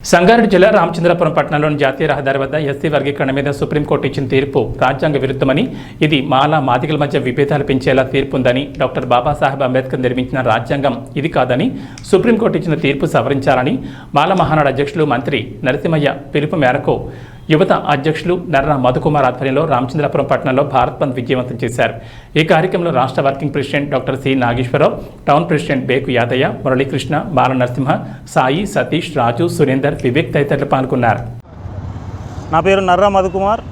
సంగారెడ్డి జిల్లా రామచంద్రపురం పట్టణంలోని జాతీయ రహదారి వద్ద ఎస్సీ వర్గీకరణ మీద సుప్రీంకోర్టు ఇచ్చిన తీర్పు రాజ్యాంగ విరుద్ధమని, ఇది మాదిగల మధ్య విభేదాలు పెంచేలా తీర్పు ఉందని, డాక్టర్ బాబాసాహెబ్ అంబేద్కర్ నిర్మించిన రాజ్యాంగం ఇది కాదని సుప్రీంకోర్టు ఇచ్చిన తీర్పు సవరించాలని మాల మహానాడు అధ్యక్షులు మంత్రి నరసింహయ్య పిలుపు మేరకు యువత అధ్యక్షులు నర్రా మధుకుమార్ ఆధ్వర్యంలో రామచంద్రపురం పట్టణంలో భారత్ బంద్ విజయవంతం చేశారు. ఈ కార్యక్రమంలో రాష్ట్ర working president doctor C Nageswararao, town president Beku Yadaiah, Muralikrishna, Bala Narasimha, Sai, Satish, Raju, Surender, Vivek తదితరులు పాల్గొన్నారు. నా పేరు నర్రా మధుకుమార్,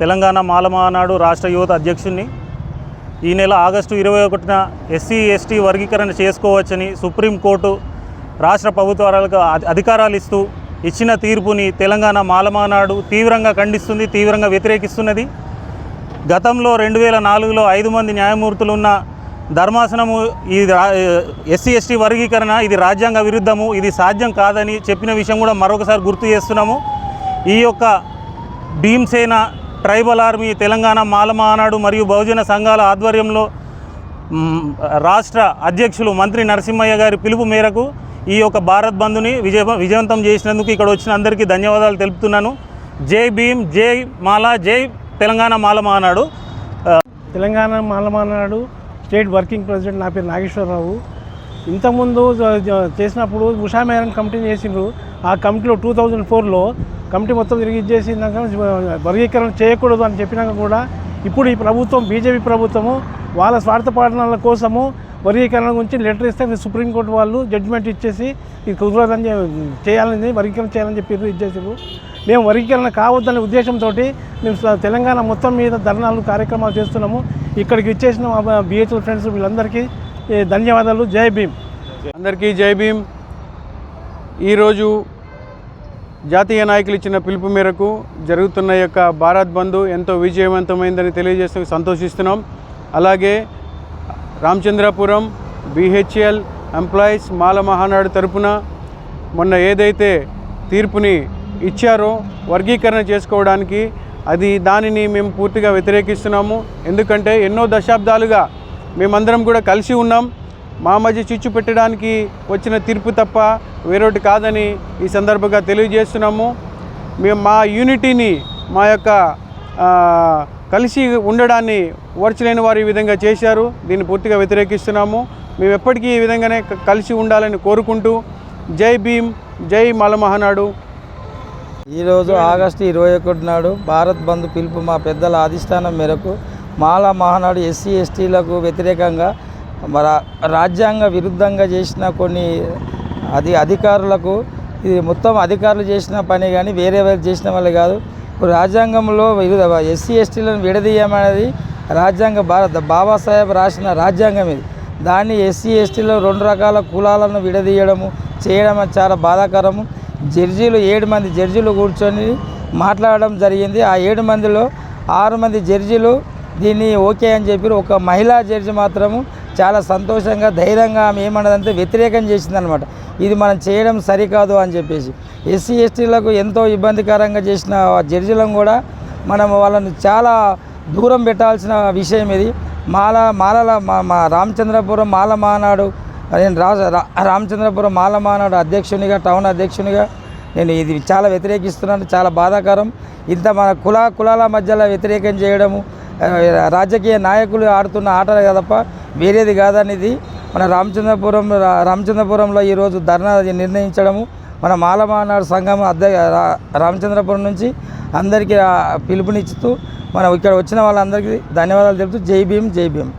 తెలంగాణ మాల మహానాడు రాష్ట్ర యువత అధ్యక్షుడిని. ఈ నెల ఆగస్టు 21న ఎస్సీ ఎస్టీ వర్గీకరణ చేసుకోవచ్చని సుప్రీంకోర్టు రాష్ట్ర ప్రభుత్వాలకు అధికారాలు ఇస్తూ ఇచ్చిన తీర్పుని తెలంగాణ మాల మహానాడు తీవ్రంగా ఖండిస్తుంది, తీవ్రంగా వ్యతిరేకిస్తున్నది. గతంలో 2004లో 5 మంది న్యాయమూర్తులు ఉన్న ధర్మాసనము ఈ ఎస్సీ ఎస్టీ వర్గీకరణ ఇది రాజ్యాంగ విరుద్ధము, ఇది సాధ్యం కాదని చెప్పిన విషయం కూడా మరొకసారి గుర్తు చేస్తున్నాము. ఈ యొక్క భీమ్సేన ట్రైబల్ ఆర్మీ, తెలంగాణ మాల మహానాడు మరియు బహుజన సంఘాల ఆధ్వర్యంలో రాష్ట్ర అధ్యక్షులు మంత్రి నరసింహయ్య గారి పిలుపు మేరకు ఈ యొక్క భారత్ బంద్ని విజయవంతం చేసినందుకు ఇక్కడ వచ్చిన అందరికీ ధన్యవాదాలు తెలుపుతున్నాను. జై భీమ్, జై మాల, జై తెలంగాణ మాల మహానాడు. తెలంగాణ మాల మహానాడు స్టేట్ వర్కింగ్ ప్రెసిడెంట్ నా పేరు నాగేశ్వరరావు. ఇంతకుముందు చేసినప్పుడు ఉషా మేరన్ కమిటీని చేసిండ్రు. ఆ కమిటీలో 2004లో కమిటీ మొత్తం తిరిగి ఇచ్చేసినాక వర్గీకరణ చేయకూడదు అని చెప్పినాక కూడా ఇప్పుడు ఈ ప్రభుత్వం, బీజేపీ ప్రభుత్వము వాళ్ళ స్వార్థ పాలనల కోసము వర్గీకరణ గురించి లెటర్ ఇస్తే సుప్రీంకోర్టు వాళ్ళు జడ్జిమెంట్ ఇచ్చేసి ఇది కుదరదని చేయాలని, వర్గీకరణ చేయాలని చెప్పి ఇచ్చేసారు. మేము వర్గీకరణ కావద్దనే ఉద్దేశంతో మేము తెలంగాణ మొత్తం మీద ధర్నాలు కార్యక్రమాలు చేస్తున్నాము. ఇక్కడికి ఇచ్చేసిన బిహెచ్ఎల్ ఫ్రెండ్స్ వీళ్ళందరికీ ధన్యవాదాలు. జై భీమ్. అందరికీ జై భీమ్. ఈరోజు జాతీయ నాయకులు ఇచ్చిన పిలుపు మేరకు జరుగుతున్న యొక్క భారత్ బంద్ ఎంతో విజయవంతమైందని తెలియజేస్తూ సంతోషిస్తున్నాం. అలాగే రామచంద్రపురం బిహెచ్ఎల్ ఎంప్లాయీస్ మాల మహానాడు తరపున మొన్న ఏదైతే తీర్పుని ఇచ్చారో వర్గీకరణ చేసుకోవడానికి, దానిని మేము పూర్తిగా వ్యతిరేకిస్తున్నాము. ఎందుకంటే ఎన్నో దశాబ్దాలుగా మేమందరం కూడా కలిసి ఉన్నాం. మా మధ్య చిచ్చు పెట్టడానికి వచ్చిన తీర్పు తప్ప వేరొకటి కాదని ఈ సందర్భంగా తెలియజేస్తున్నాము. మేము మా యూనిటీని, మా యొక్క కలిసి ఉండడాన్ని ఓర్చలేని వారు ఈ విధంగా చేశారు. దీన్ని పూర్తిగా వ్యతిరేకిస్తున్నాము. మేము ఎప్పటికీ ఈ విధంగానే కలిసి ఉండాలని కోరుకుంటూ జై భీమ్, జై మాల మహానాడు. ఈరోజు ఆగస్టు 21 నాడు భారత్ బంద్ పిలుపు మా పెద్దల అధిష్టానం మేరకు మాల మహానాడు ఎస్సీ ఎస్టీలకు వ్యతిరేకంగా రాజ్యాంగ విరుద్ధంగా చేసిన కొన్ని అధికారులకు, ఇది మొత్తం అధికారులు చేసిన పని కానీ వేరే చేసిన వాళ్ళు కాదు. రాజ్యాంగంలో ఎస్సీ ఎస్టీలను విడదీయమనేది రాజ్యాంగ బాబాసాహెబ్ రాసిన రాజ్యాంగం ఇది. దాన్ని ఎస్సీ ఎస్టీలో 2 రకాల కులాలను విడదీయడము చేయడం చాలా బాధాకరము. 7 మంది జడ్జీలు కూర్చొని మాట్లాడడం జరిగింది. ఆ 7 మందిలో 6 మంది జడ్జీలు దీన్ని ఓకే అని చెప్పి, ఒక మహిళా జడ్జి మాత్రము చాలా సంతోషంగా, ధైర్యంగా ఆమె ఏమన్నదంటే వ్యతిరేకం చేసిందనమాట. ఇది మనం చేయడం సరికాదు అని చెప్పేసి ఎస్సీ ఎస్టీలకు ఎంతో ఇబ్బందికరంగా చేసిన జడ్జిలను కూడా మనం వాళ్ళని చాలా దూరం పెట్టాల్సిన విషయం ఇది. మా రామచంద్రపురం మాల మహానాడు, నేను రామచంద్రపురం మాల మహానాడు అధ్యక్షునిగా, టౌన్ అధ్యక్షునిగా నేను ఇది చాలా వ్యతిరేకిస్తున్నాను. చాలా బాధాకరం. ఇంత మన కులాల మధ్యలో వ్యతిరేకం చేయడము రాజకీయ నాయకులు ఆడుతున్న ఆటలే తప్ప వేరేది కాదనేది మన రామచంద్రపురంలో ఈరోజు ధర్నా నిర్ణయించడము, మన మాల మహానాడు సంఘం రామచంద్రపురం నుంచి అందరికీ పిలుపునిచ్చుతూ మనం ఇక్కడ వచ్చిన వాళ్ళందరికీ ధన్యవాదాలు తెలుపుతూ జై భీమ్, జై భీమ్.